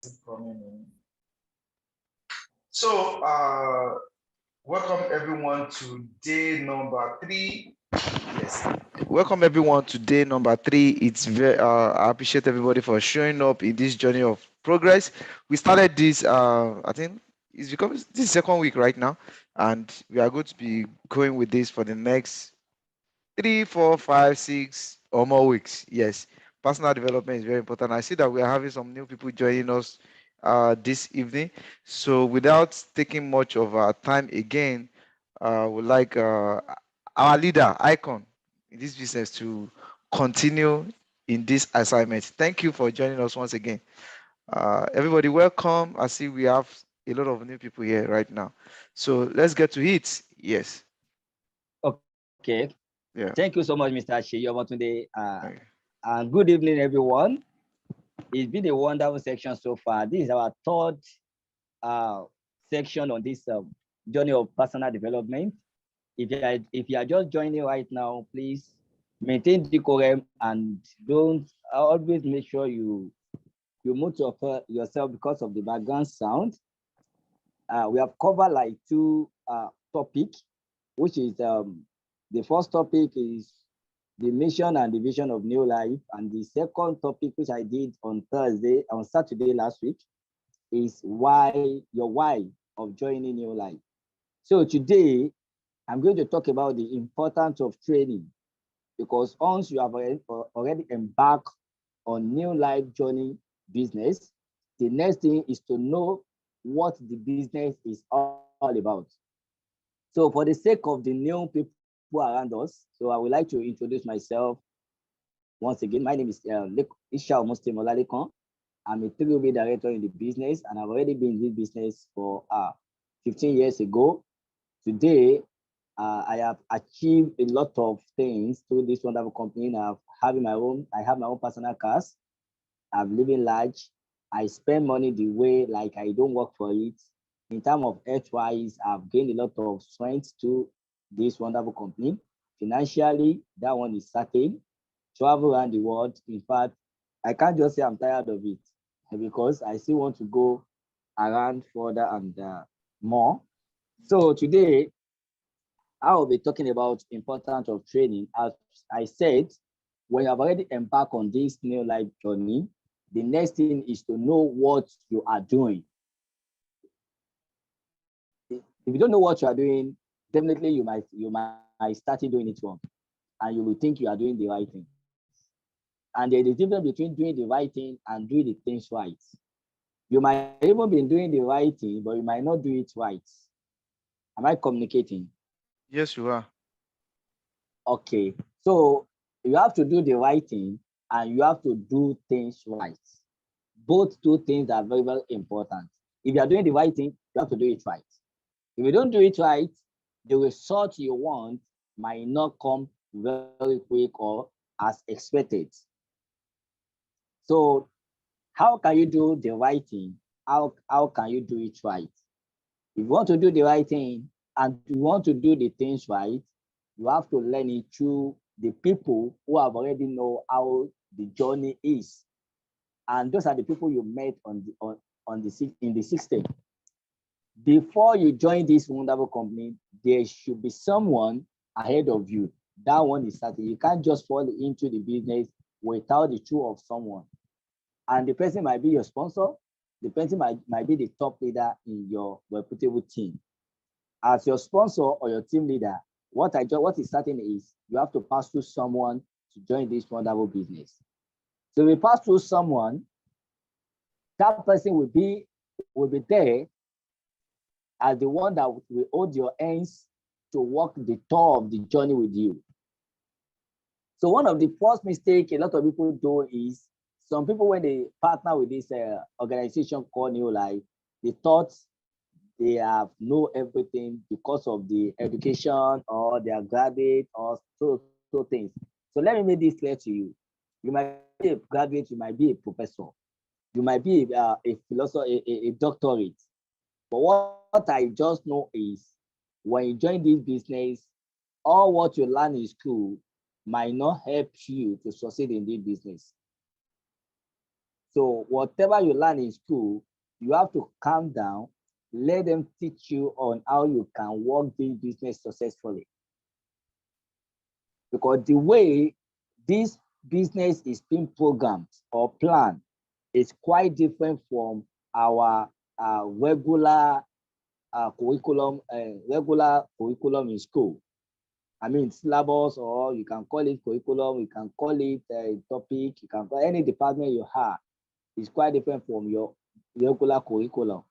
coming in. So, welcome everyone to day number 3. Yes, welcome everyone to day number 3. It's very. I appreciate everybody for showing up in this journey of progress. We started this. I think it's becoming this second week right now, and we are going to be going with this for the next 3, 4, 5, 6 or more weeks. Yes, personal development is very important. I see that we are having some new people joining us this evening. So without taking much of our time again, would like our leader, Icon, in this business to continue in this assignment. Thank you for joining us once again. Everybody, welcome. I see we have a lot of new people here right now. So let's get to it. Yes. Okay. Yeah. Thank you so much, Mr. Sheyomotunde. Okay. And good evening, everyone. It's been a wonderful section so far. This is our third section on this journey of personal development. If you are just joining right now, please maintain decorum and don't always make sure you mute yourself because of the background sound. We have covered like two topics, which is the first topic is the mission and the vision of NeoLife, and the second topic, which I did on Saturday last week, is your why of joining NeoLife. So today, I'm going to talk about the importance of training, because once you have already embarked on NeoLife journey business, the next thing is to know what the business is all about. So for the sake of the new people around us, so I would like to introduce myself once again. My name is Isha Mustim Olalekon. I'm a 3 director in the business, and I've already been in this business for 15 years ago. Today, I have achieved a lot of things through this wonderful company. I have my own personal cars. I'm living large. I spend money the way like I don't work for it. In terms of health-wise, I've gained a lot of strength to this wonderful company. Financially, that one is certain. Travel around the world. In fact, I can't just say I'm tired of it, because I still want to go around further and more. So today, I will be talking about importance of training. As I said, when you have already embarked on this new life journey, the next thing is to know what you are doing. If you don't know what you are doing, definitely you might start doing it wrong, and you will think you are doing the right thing. And there is a difference between doing the right thing and doing the things right. You might even be doing the right thing, but you might not do it right. Am I communicating? Yes, you are. Okay. So you have to do the right thing and you have to do things right. Both two things are very, very important. If you are doing the right thing, you have to do it right. If you don't do it right, the result you want might not come very quick or as expected. So how can you do the right thing? How can you do it right? If you want to do the right thing and you want to do the things right, you have to learn it through the people who have already know how the journey is. And those are the people you met in the system. Before you join this wonderful company, there should be someone ahead of you. That one is certain. You can't just fall into the business without the truth of someone. And the person might be your sponsor. The person might be the top leader in your reputable team. As your sponsor or your team leader, what is certain is you have to pass through someone to join this wonderful business. So we pass through someone, that person will be there as the one that will hold your hands to walk the tour of the journey with you. So one of the first mistakes a lot of people do is, some people, when they partner with this organization called NeoLife, they thought they have know everything because of the education or they are graduate or so things. So let me make this clear to you. You might be a graduate, you might be a professor, you might be a philosopher, a doctorate. But what I just know is, when you join this business, all what you learn in school might not help you to succeed in this business. So whatever you learn in school, you have to calm down, let them teach you on how you can work this business successfully. Because the way this business is being programmed or planned is quite different from our regular curriculum in school. I mean, syllabus, or you can call it curriculum, you can call it a topic, you can call any department you have. It's quite different from your regular curriculum.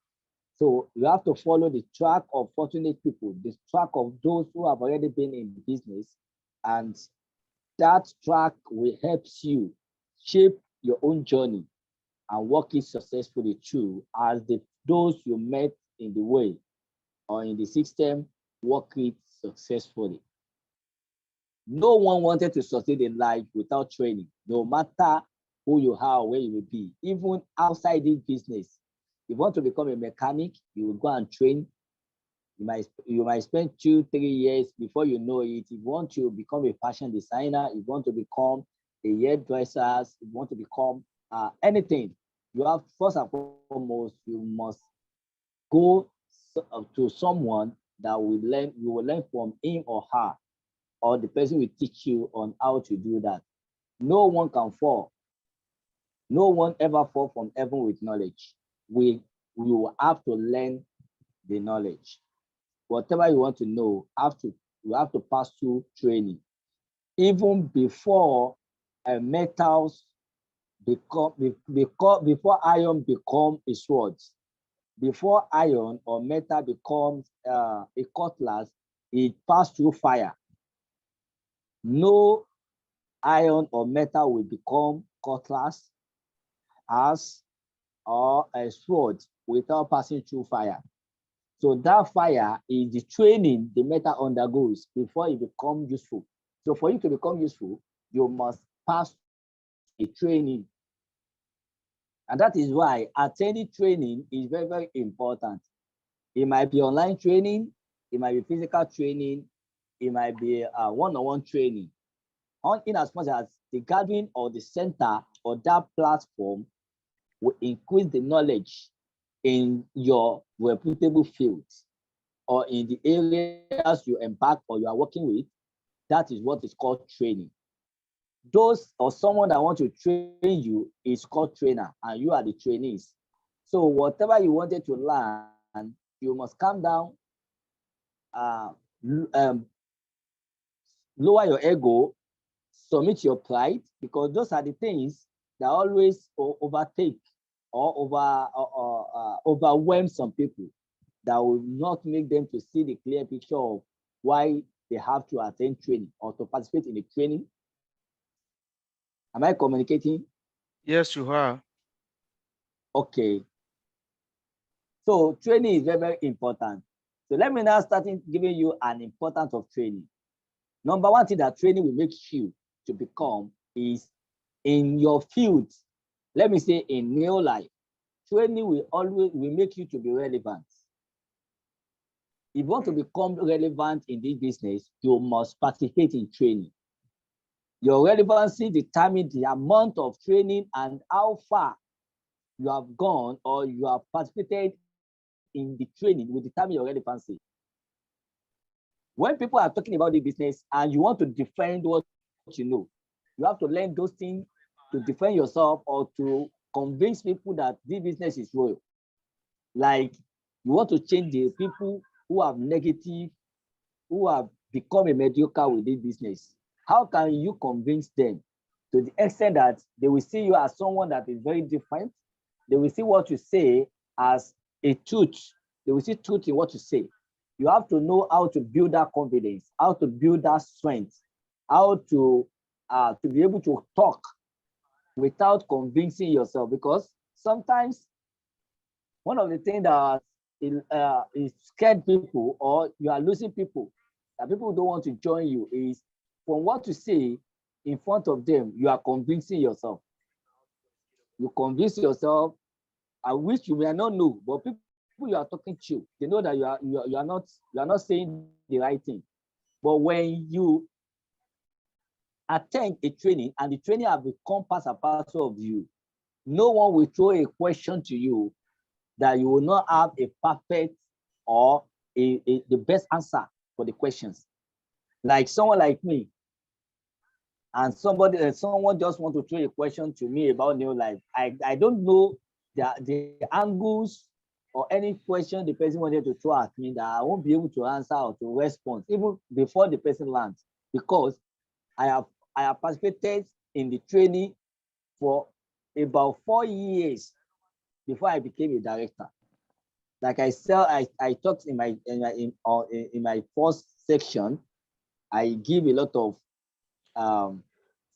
So you have to follow the track of fortunate people, the track of those who have already been in business, and that track will help you shape your own journey and work it successfully through as those you met in the way or in the system work it successfully. No one wanted to succeed in life without training, no matter who you are or where you will be, even outside this business. If you want to become a mechanic, you will go and train. You might spend 2-3 years before you know it. If you want to become a fashion designer, if you want to become a hairdresser, if you want to become anything, you have first and foremost, you must go to someone that you will learn from him or her, or the person will teach you on how to do that. No one can fall. No one ever fall from heaven with knowledge. We will have to learn the knowledge. Whatever you want to know, you have to pass through training. Even before metals before iron become a sword, before iron or metal becomes a cutlass, it passed through fire. No iron or metal will become cutlass, as or a sword without passing through fire. So that fire is the training the metal undergoes before it becomes useful. So for you to become useful, you must pass a training. And that is why attending training is very, very important. It might be online training, it might be physical training, it might be one-on-one training. In as much as the gathering or the center or that platform will increase the knowledge in your reputable fields or in the areas you embark or you are working with, that is what is called training. Those or someone that wants to train you is called trainer, and you are the trainees. So whatever you wanted to learn, you must calm down, lower your ego, submit your pride, because those are the things that always overtake or overwhelm some people, that will not make them to see the clear picture of why they have to attend training or to participate in the training. Am I communicating? Yes, you are. Okay. So training is very, very important. So let me now start giving you an importance of training. Number one thing that training will make you to become is in your field. Let me say in NeoLife, training will make you to be relevant. If you want to become relevant in this business, you must participate in training. Your relevancy determines the amount of training and how far you have gone or you have participated in the training will determine your relevancy. When people are talking about the business and you want to defend what you know, you have to learn those things to defend yourself or to convince people that this business is real. Like you want to change the people who have negative, who have become a mediocre with this business. How can you convince them to the extent that they will see you as someone that is very different? They will see what you say as a truth. They will see truth in what you say. You have to know how to build that confidence, how to build that strength, how to be able to talk without convincing yourself. Because sometimes one of the things that is scared people or you are losing people, that people don't want to join you, is from what you say in front of them, you are convincing yourself. You convince yourself, I wish you may not know, but people you are talking to, they know that you are not saying the right thing. But when you attend a training and the training have become part and parcel of you, No one will throw a question to you that you will not have a perfect or the best answer for the questions. Like someone like me, and someone just want to throw a question to me about NeoLife. I don't know the angles or any question the person wanted to throw at me that I won't be able to answer or to respond even before the person lands, because I have participated in the training for about 4 years before I became a director. Like I said, I talked in my first section. I give a lot of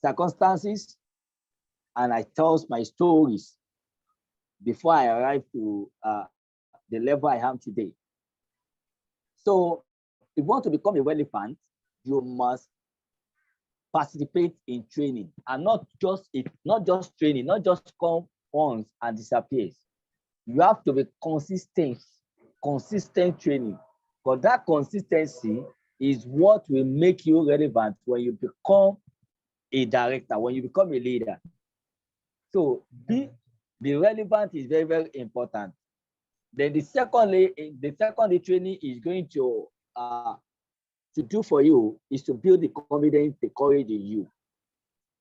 circumstances, and I tell my stories before I arrive to the level I am today. So if you want to become a relevant, you must participate in training, and not just training, not just come once and disappears. You have to be consistent training, because that consistency is what will make you relevant when you become a director, when you become a leader. So be relevant is very, very important. Then the second training is going to do for you is to build the confidence, the courage in you,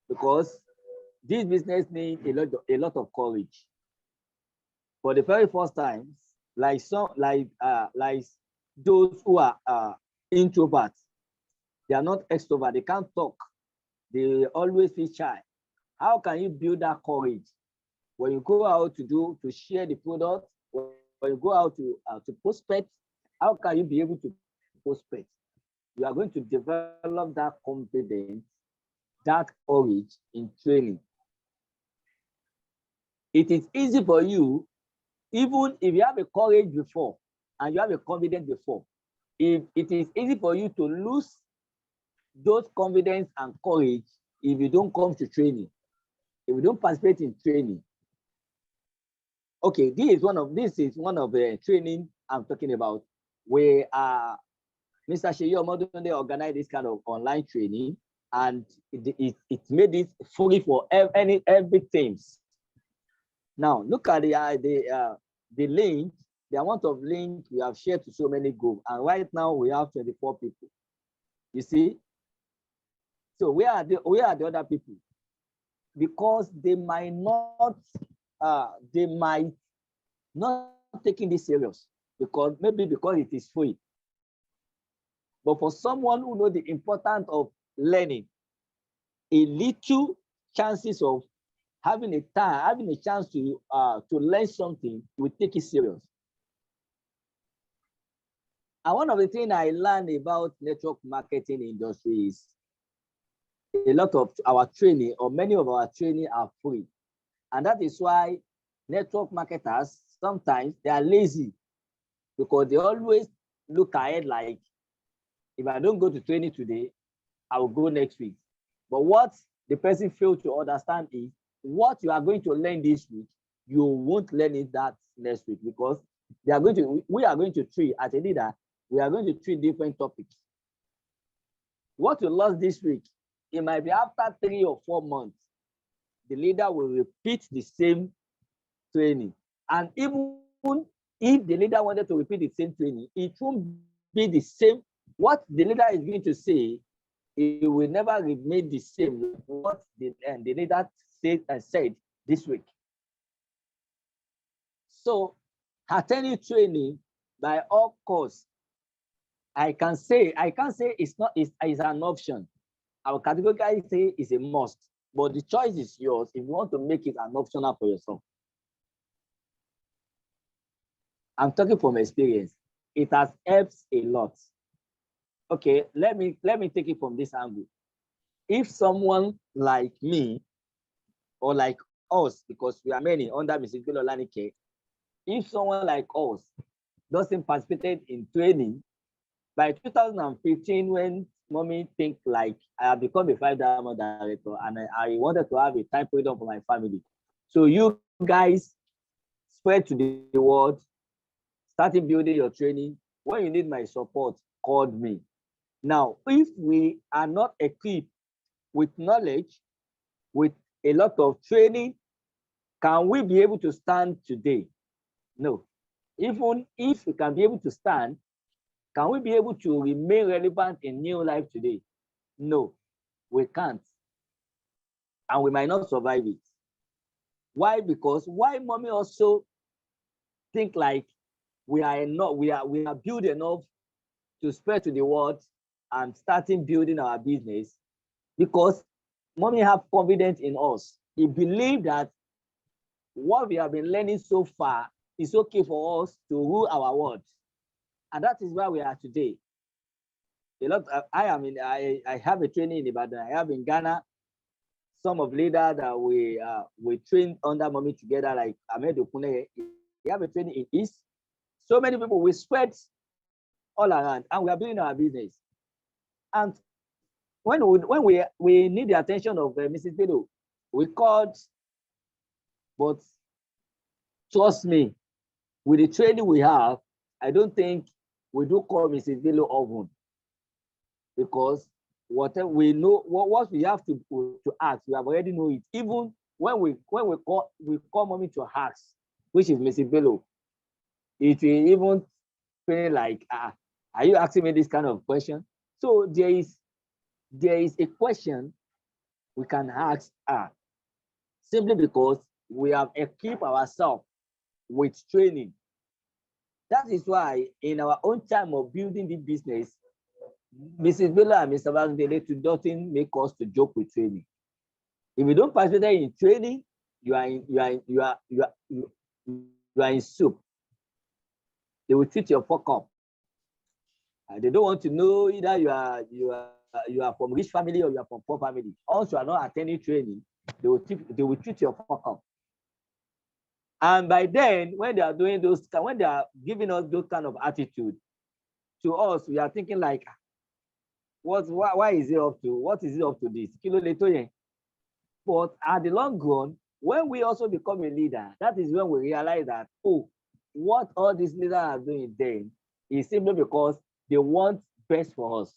because this business needs a lot of courage. For the very first time, like those who are introverts, they are not extroverts, they can't talk, they always feel shy. How can you build that courage when you go out to share the product, when you go out to prospect? How can you be able to prospect? You are going to develop that confidence, that courage in training. It is easy for you, even if you have a courage before and you have a confidence before, if it is easy for you to lose those confidence and courage if you don't come to training, if you don't participate in training. Okay, this is one of the training I'm talking about, where Mr. Sheyi Omodunde organized this kind of online training, and it made it free for everything. Now look at the link, the amount of link we have shared to so many groups, and right now we have 24 people. You see, so where are the other people? Because they might not taking this serious, because it is free. But for someone who knows the importance of learning, a little chances of having a chance to learn something, will take it serious. And one of the things I learned about network marketing industry is a lot of our training, or many of our training, are free. And that is why network marketers, sometimes they are lazy, because they always look ahead, like, if I don't go to training today, I will go next week. But what the person fails to understand is, what you are going to learn this week, you won't learn it that next week, because we are going to treat, as a leader, we are going to treat different topics. What you lost this week, it might be after 3 or 4 months, the leader will repeat the same training. And even if the leader wanted to repeat the same training, it won't be the same. What the leader is going to say, it will never remain the same like what the leader said this week. So attending training, by all costs, I can't say it's an option. I will categorically say it's a must, but the choice is yours if you want to make it an optional for yourself. I'm talking from experience. It has helped a lot. Okay, let me take it from this angle. If someone like me, or like us, because we are many under Mrs. Bilolanike, if someone like us doesn't participate in training, by 2015, when mommy think like I have become a 5-diamond director and I wanted to have a time freedom for my family. So you guys spread to the world, starting building your training. When you need my support, call me. Now, if we are not equipped with knowledge, with a lot of training Can we be able to stand today? No. Even if we can be able to stand, can we be able to remain relevant in NeoLife today? No, we can't. And we might not survive it. Why? Because why mommy also think like we are enough, we are built enough to spread to the world and starting building our business? Because mommy have confidence in us. He believe that what we have been learning so far is okay for us to rule our world. And that is where we are today. A lot I have a training in Ibadan. I have in Ghana some of leaders that we train under mommy together, like Ahmed Okune. We have a training in East. So many people, we spread all around and we are building our business. And when we need the attention of Mrs. Bello, we called, but trust me, with the training we have, I don't think we do call Mrs. Bello often, because whatever we know, what we have to ask, we have already know it. Even when we call mommy to ask, which is Mrs. Bello, it will even feel like, are you asking me this kind of question? So there is a question we can ask her, simply because we have equipped ourselves with training. That is why in our own time of building the business, Mrs. Bello and Mr. Bagdele doesn't make us to joke with training. If you don't participate in training, you are in soup. They will treat your fuck up. They don't want to know either you are from rich family or you are from poor family. Also, you are not attending training, they will treat your fuck up. And by then, when they are doing those, when they are giving us those kind of attitude to us, we are thinking like, why is it up to? What is it up to this? But at the long run, when we also become a leader, that is when we realize that, oh, what all these leaders are doing then is simply because they want best for us.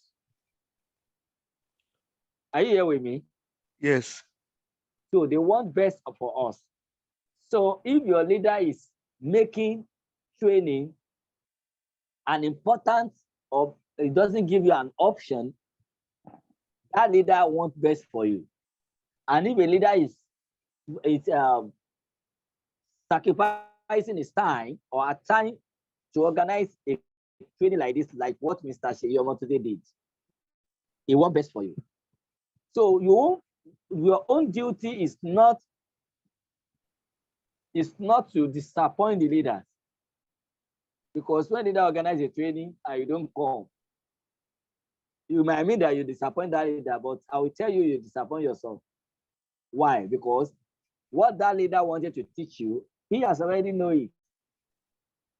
Are you here with me? Yes. So they want best for us. So if your leader is making training an importance of, it doesn't give you an option, that leader wants best for you. And if a leader is sacrificing his time or a time to organize a training like this, like what Mr. Sheyomo today did, he wants best for you. So your own duty is not to disappoint the leaders. Because when leader organize a training and you don't come, you might mean that you disappoint that leader, but I will tell you, you disappoint yourself. Why? Because what that leader wanted to teach you, he has already know it.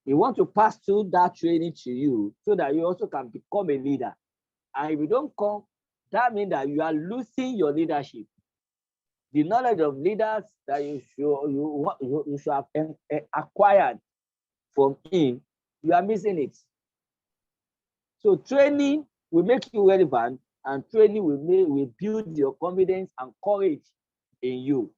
He wants to pass through that training to you so that you also can become a leader. And if you don't come, that means that you are losing your leadership. The knowledge of leaders that you should have acquired from him, you are missing it. So training will make you relevant, and training will build your confidence and courage in you.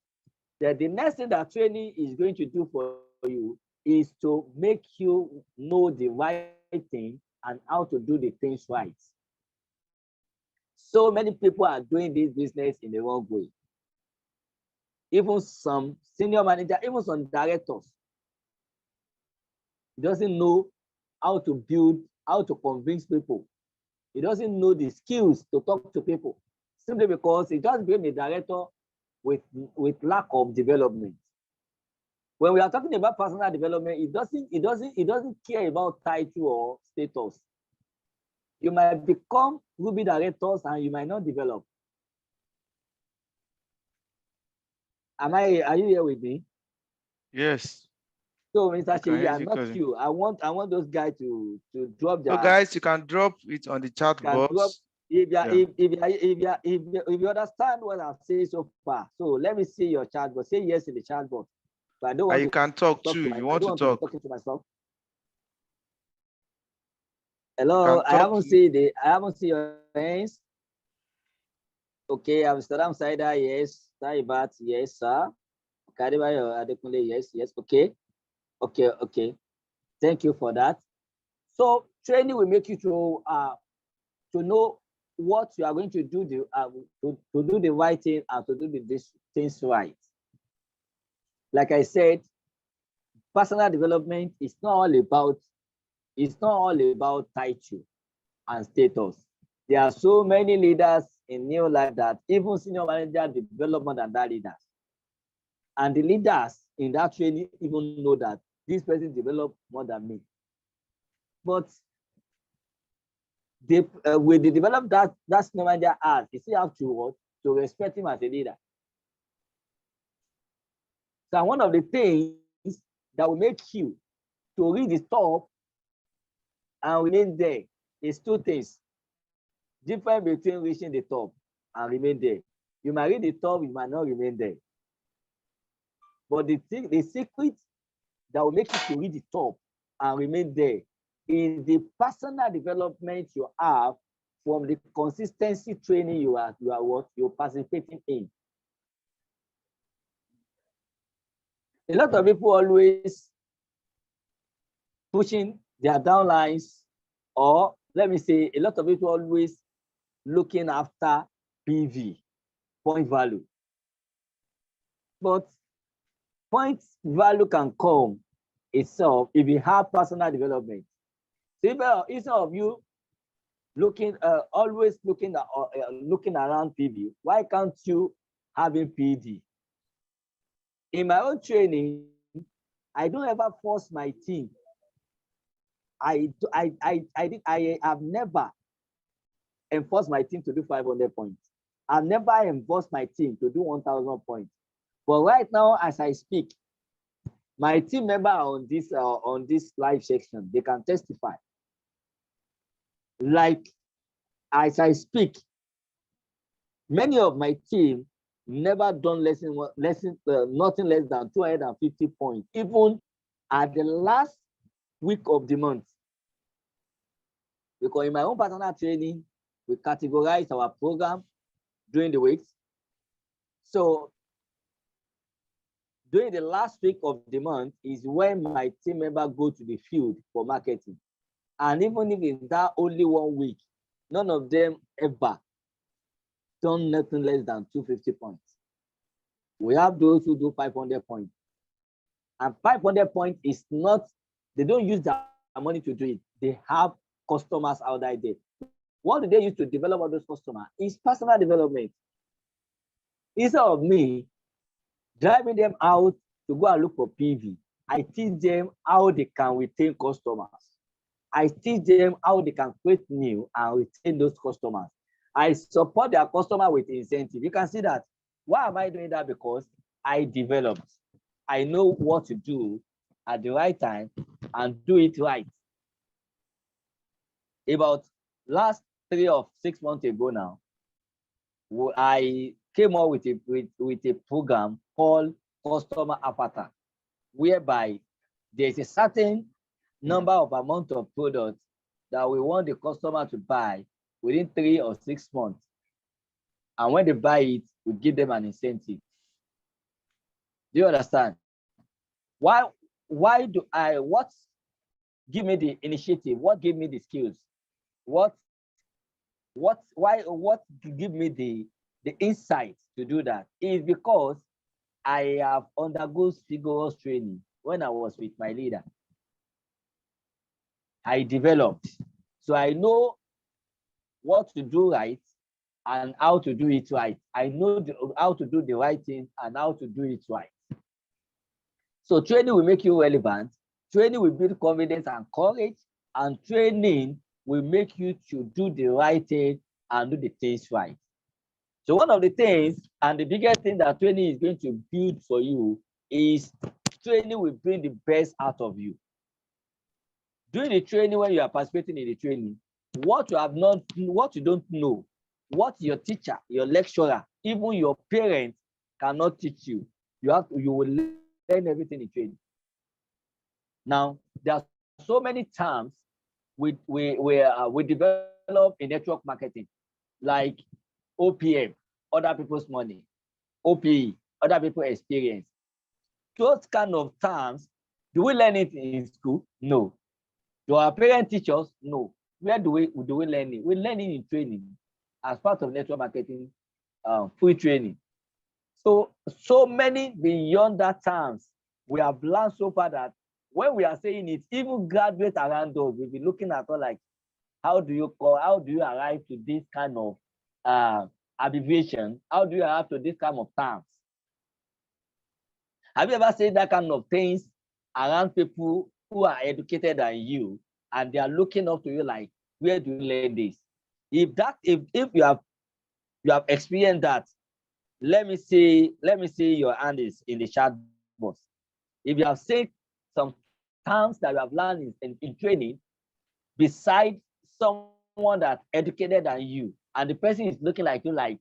That the next thing that training is going to do for you is to make you know the right thing and how to do the things right. So many people are doing this business in the wrong way. Even some senior manager, even some directors, he doesn't know how to build, how to convince people. He doesn't know the skills to talk to people, simply because he just became a director with lack of development. When we are talking about personal development, it doesn't care about title or status. You might become Ruby directors and you might not develop. Are you here with me? Yes. So, Mr. Sheyi, I'm not you. I want those guys to drop their. So guys, you can drop it on the chat box. If you understand what I've said so far. So let me see your chat box. Say yes in the chat box. But I don't want you can talk too if you want to talk. Talking to myself. Hello, I haven't seen your hands. Okay, Amsterdam Cider, yes. Saibat, yes, sir. Yes, yes. Okay. Thank you for that. So training will make you to know what you are going to do to do the right thing and to do the things right. Like I said, personal development is not all about title and status. There are so many leaders in NeoLife that even senior manager develop more than that leaders. And the leaders in that training even know that this person developed more than me. But they when they develop that senior manager as, you still have to respect him as a leader. So one of the things that will make you to reach the top and remain there is two things. Difference between reaching the top and remain there. You might reach the top, you might not remain there. But the secret that will make you to reach the top and remain there is the personal development you have from the consistency training you're participating in. A lot of people always pushing their downlines, or let me say, a lot of people always looking after PV, point value. But point value can come itself if you have personal development. So instead of you always looking around PV, why can't you having PD? In my own training, I don't ever force my team. I have never enforced my team to do 500 points. I've never enforced my team to do 1,000 points. But right now, as I speak, my team member on this live section, they can testify. Like, as I speak, many of my team never done nothing less than 250 points, even at the last week of the month. Because in my own personal training, we categorize our program during the weeks. So during the last week of the month is when my team member go to the field for marketing. And even if in that only 1 week, none of them ever done nothing less than 250 points. We have those who do 500 points. And 500 points is not, they don't use their money to do it. They have customers out there. What do they use to develop all those customers? Is personal development. Instead of me driving them out to go and look for PV, I teach them how they can retain customers. I teach them how they can create new and retain those customers. I support their customer with incentive. You can see that. Why am I doing that? Because I developed. I know what to do at the right time and do it right. About last 3 or 6 months ago now, I came up with a program called Customer Avatar, whereby there's a certain number of amount of products that we want the customer to buy within 3 or 6 months. And when they buy it, we give them an incentive. Do you understand? What give me the initiative? What gave me the skills? What give me the insight to do that? Is because I have undergone vigorous training when I was with my leader. I developed. So I know what to do right and how to do it right. I know how to do the right thing and how to do it right. So training will make you relevant. Training will build confidence and courage. And training will make you to do the right thing and do the things right. So one of the things and the biggest thing that training is going to build for you is training will bring the best out of you. During the training, when you are participating in the training, what you don't know, what your teacher, your lecturer, even your parents cannot teach you, you will learn everything in training. Now, there are so many terms we develop in network marketing, like OPM, other people's money, OPE, other people's experience, those kind of terms, do we learn it in school? No. Do our parents teach us? No. Where do we learn it? We learn it in training as part of network marketing, free training. So many beyond that terms we have learned so far that when we are saying it, even graduates around us will be looking at us like, how do you arrive to this kind of abbreviation? How do you arrive to this kind of terms? Have you ever said that kind of things around people who are educated than you, and they are looking up to you like, where do you learn this? If you have experienced that, let me see your hand is in the chat box. If you have said some terms that you have learned in training, beside someone that's educated than you, and the person is looking like you like,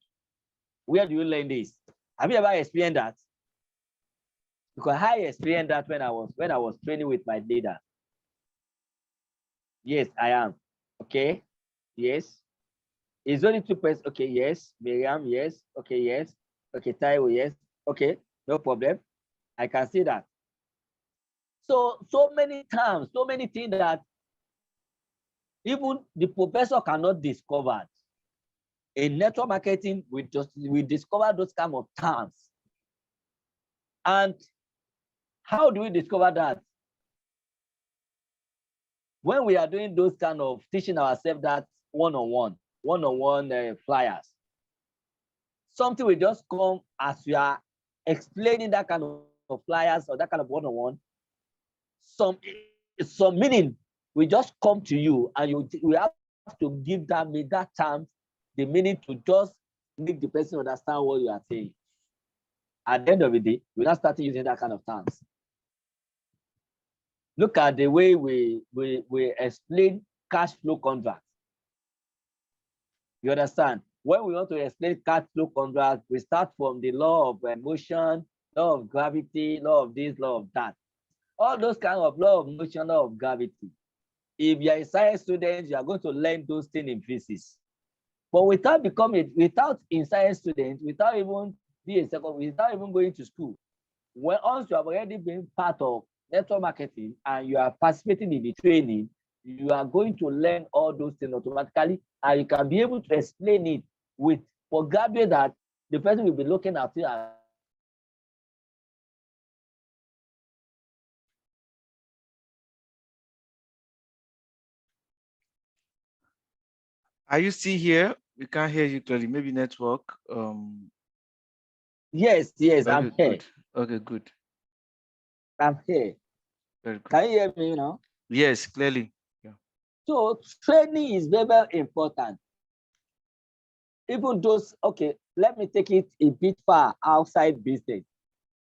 where do you learn this? Have you ever experienced that? Because I experienced that when I was training with my leader. Yes, I am. Okay. Yes. It's only 2 persons. Okay. Yes. Miriam. Yes. Okay. Yes. Okay. Taiwo. Yes. Okay. No problem. I can see that. So many times, so many things that even the professor cannot discover. In network marketing, we discover those kind of terms. And how do we discover that? When we are doing those kind of teaching ourselves that one-on-one flyers, something will just come as we are explaining that kind of flyers or that kind of one-on-one. Some meaning will just come to you, and we have to give that term the meaning to just make the person understand what you are saying. At the end of the day, we now start using that kind of terms. Look at the way we explain cash flow contracts. You understand? When we want to explain cash flow contracts, we start from the law of motion, law of gravity, law of this, law of that. All those kind of law of motion, law of gravity. If you are a science student, you are going to learn those things in physics. But without in science student, without even going to school, once you have already been part of network marketing and you are participating in the training, you are going to learn all those things automatically, and you can be able to explain it for graduate that the person will be looking at you. Are you still here? We can't hear you clearly. Maybe network. Yes, okay, I'm here. Good. Okay, good. I'm here. Very good. Can you hear me now? Yes, clearly. Yeah. So training is very, very important. Even those, okay, let me take it a bit far outside business.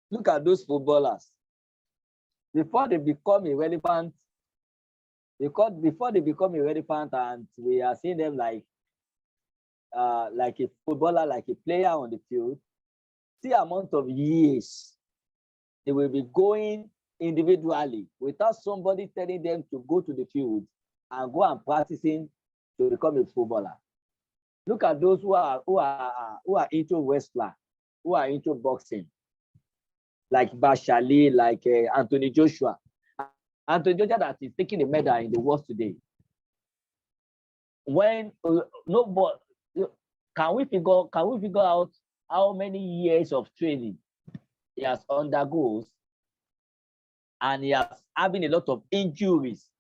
Look at those footballers. Before they become irrelevant, and we are seeing them like a footballer, like a player on the field, see amount of years they will be going individually without somebody telling them to go to the field and go and practicing to become a footballer. Look at those who are into wrestling, who are into boxing, like Bashali, like Anthony Joshua. Anthony Joshua that is taking the medal in the world today. When can we figure out how many years of training he has undergoes, and he has having a lot of injuries,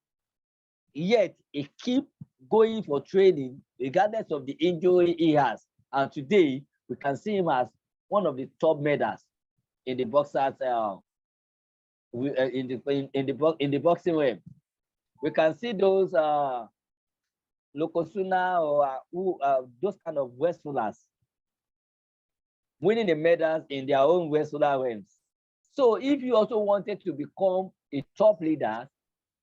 yet he keep going for training regardless of the injury he has, and today we can see him as one of the top medals in the boxers in the boxing realm. We can see those Lokosuna or those kind of wrestlers winning the medals in their own wrestler realms. So if you also wanted to become a top leader,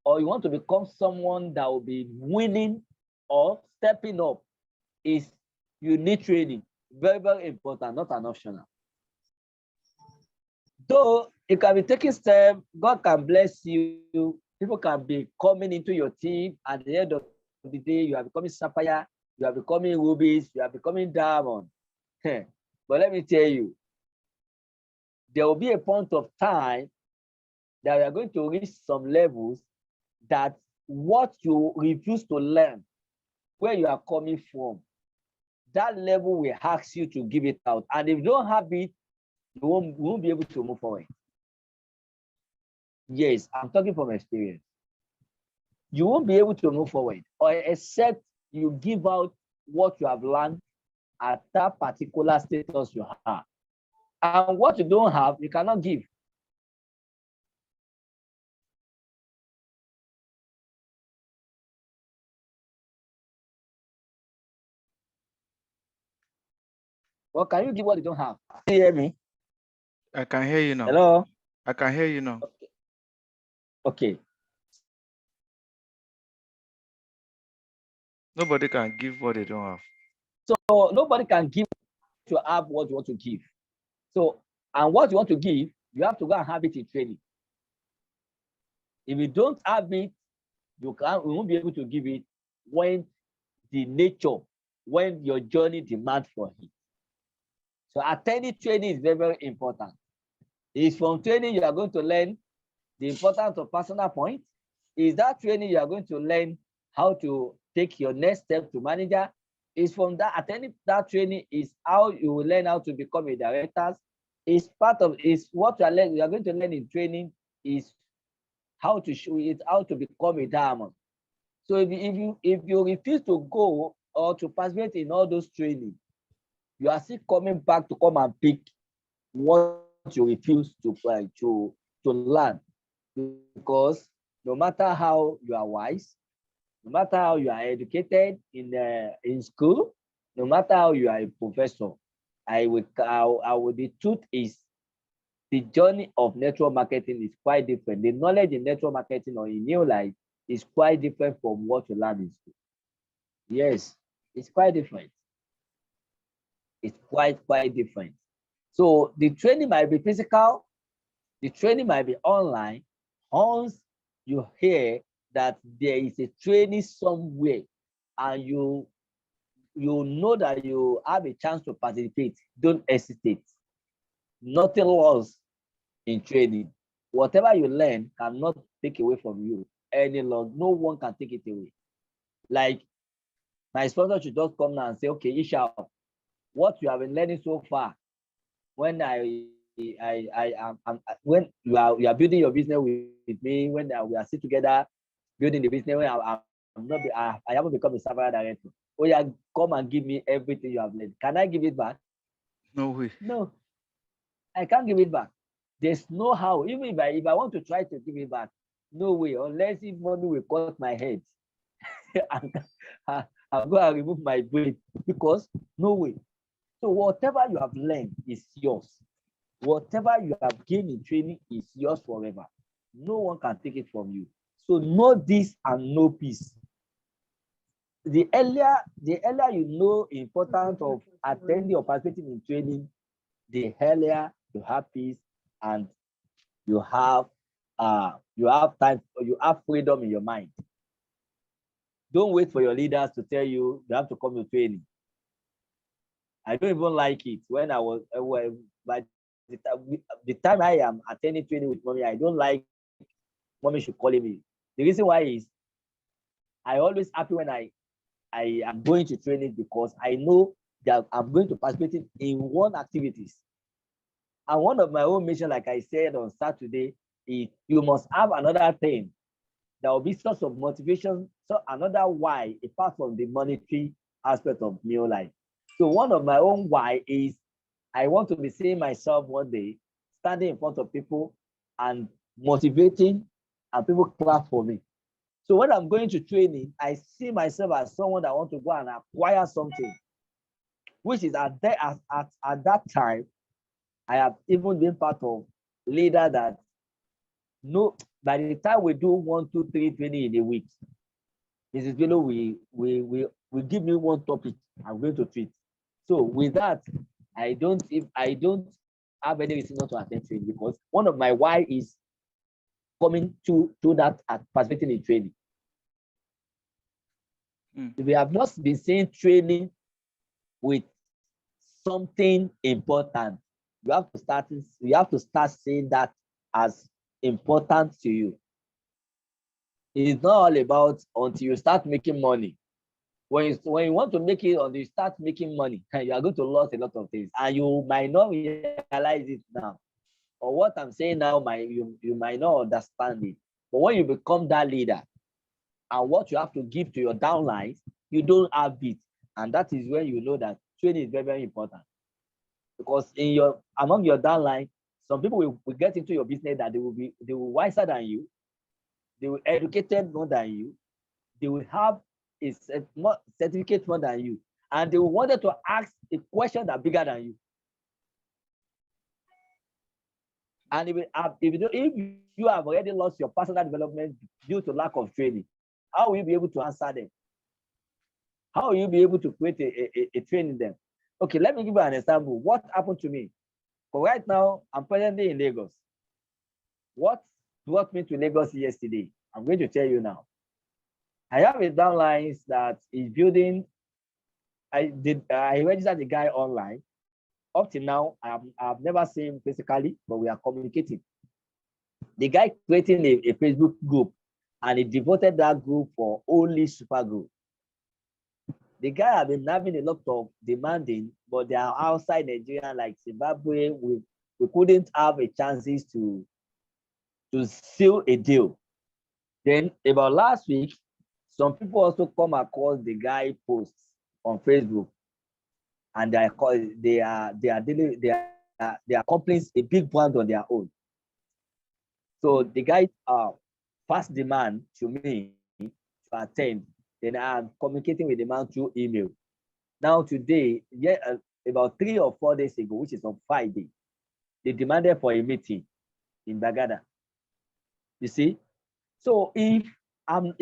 or you want to become someone that will be winning or stepping up, you need training. Very, very important, not an optional. Though you can be taking steps, God can bless you. People can be coming into your team. At the end of the day, you are becoming sapphire, you are becoming rubies, you are becoming diamond. But let me tell you, there will be a point of time that we are going to reach some levels that what you refuse to learn, where you are coming from, that level will ask you to give it out. And if you don't have it, you won't be able to move forward. Yes, I'm talking from experience. You won't be able to move forward, or except you give out what you have learned at that particular status you have. And what you don't have, you cannot give. Well, can you give what you don't have? Can you hear me? I can hear you now. Hello? I can hear you now. Okay. Nobody can give what they don't have. So nobody can give to have what you want to give. So, and what you want to give, you have to go and have it in training. If you don't have it, you won't be able to give it when the nature, when your journey demands for it. So attending training is very, very important. It's from training you are going to learn the importance of personal point. Is that training you are going to learn how to take your next step to manager. Is from that attending that training is how you will learn how to become a director. Is part of is what you are learning. You are going to learn in training is how to show it, how to become a diamond. So if you refuse to go or to participate in all those training, you are still coming back to come and pick what you refuse to learn. Because no matter how you are wise, no matter how you are educated in school, no matter how you are a professor, the truth is the journey of network marketing is quite different. The knowledge in network marketing or in NeoLife is quite different from what you learn in school. Yes, it's quite different. It's quite different. So the training might be physical, the training might be online. Once you hear that there is a training somewhere and you know that you have a chance to participate, don't hesitate. Nothing lost in training. Whatever you learn cannot take away from you any longer. No one can take it away. Like my sponsor should just come now and say, okay, Isha, what you have been learning so far, when when you are building your business with me, when we are sitting together building the business, when I haven't become a server director. Oh yeah, come and give me everything you have learned. Can I give it back? No way. No, I can't give it back. There's no how. Even if I want to try to give it back, no way, unless if money will cut my head. I'll go and remove my brain, because no way. So whatever you have learned is yours. Whatever you have gained in training is yours forever. No one can take it from you. So know this and know peace. The earlier you know the importance of attending or participating in training, the earlier you have peace and you have time, you have freedom in your mind. Don't wait for your leaders to tell you have to come to training. I don't even like it. When I was by the time I am attending training with mommy, I don't like mommy should call me. The reason why is I always happy when I am going to training, because I know that I'm going to participate in one activities. And one of my own mission, like I said on Saturday, is you must have another thing that will be source of motivation, so another why apart from the monetary aspect of NeoLife. So one of my own why is I want to be seeing myself one day standing in front of people and motivating, and people clap for me. So when I'm going to training, I see myself as someone that want to go and acquire something, which is at that time, I have even been part of leader that no, by the time we do 1, 2, 3 training in a week, Mrs. Bello will give me one topic I'm going to treat. So with that, I don't have any reason not to attend training, because one of my why is coming to that at participating in training. We have not been seeing training with something important. You have to start seeing that as important to you. It's not all about until you start making money. When you want to make it, or you start making money, you are going to lose a lot of things, and you might not realize it now. Or what I'm saying now, you might not understand it. But when you become that leader, and what you have to give to your downlines, you don't have it, and that is when you know that training is very, very important. Because among your downline, some people will get into your business that they will wiser than you, they will educated more than you, they will have a certificate more than you, and they will wanted to ask a question that bigger than you. And if you have already lost your personal development due to lack of training, how will you be able to answer them? How will you be able to create a training them? Okay, let me give you an example. What happened to me? But right now, I'm presently in Lagos. What brought me to Lagos yesterday? I'm going to tell you now. I have a downline that is building. I registered the guy online. Up till now, I've never seen him physically, but we are communicating. The guy creating a Facebook group, and he devoted that group for only super group. The guy has been having a lot of demanding, but they are outside Nigeria, like Zimbabwe. We couldn't have a chances to seal a deal. Then about last week, some people also come across the guy posts on Facebook, and they are companies, a big brand on their own. So the guy passed the man to me to attend. Then I'm communicating with the man through email. Now today, about 3 or 4 days ago, which is on Friday, they demanded for a meeting in Bagada. You see, so if I'm